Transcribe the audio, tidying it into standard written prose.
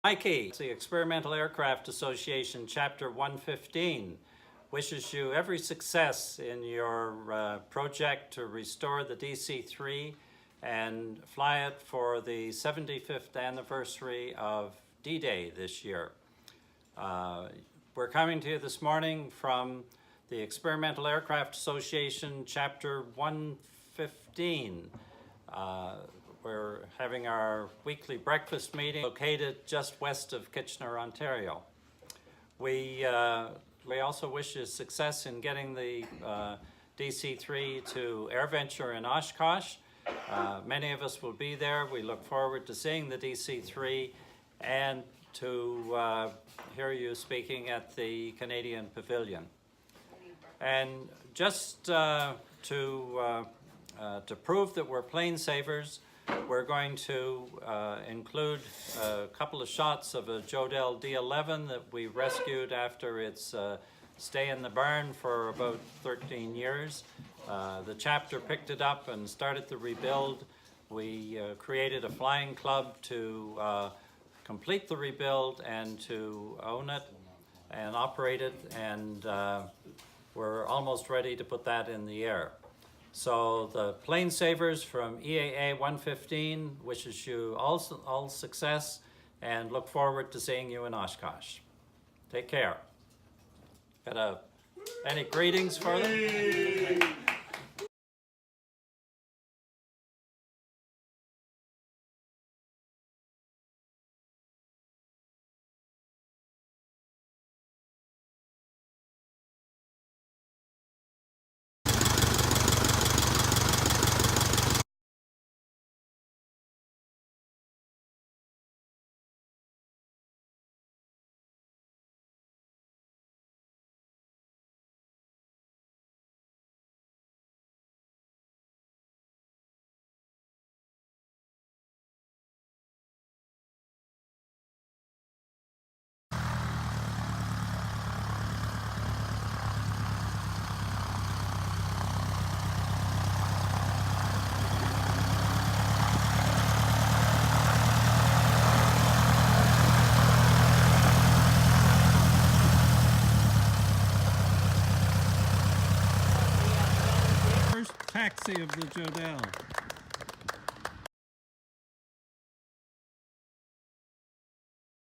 Mikey, the Experimental Aircraft Association Chapter 115, wishes you every success in your project to restore the DC3 and fly it for the 75th anniversary of D-Day this year. We're coming to you this morning from the Experimental Aircraft Association Chapter 115. We're having our weekly breakfast meeting located just west of Kitchener, Ontario. We also wish you success in getting the DC3 to AirVenture in Oshkosh. Many of us will be there. We look forward to seeing the DC3 and to hear you speaking at the Canadian Pavilion. And just to prove that we're plane savers, we're going to include a couple of shots of a Jodel D11 that we rescued after its stay in the barn for about 13 years. The chapter picked it up and started the rebuild. We created a flying club to complete the rebuild and to own it and operate it, and we're almost ready to put that in the air. So the Plane Savers from EAA 115 wishes you all success and look forward to seeing you in Oshkosh. Take care. Got any greetings for them? Taxi of the Jodel.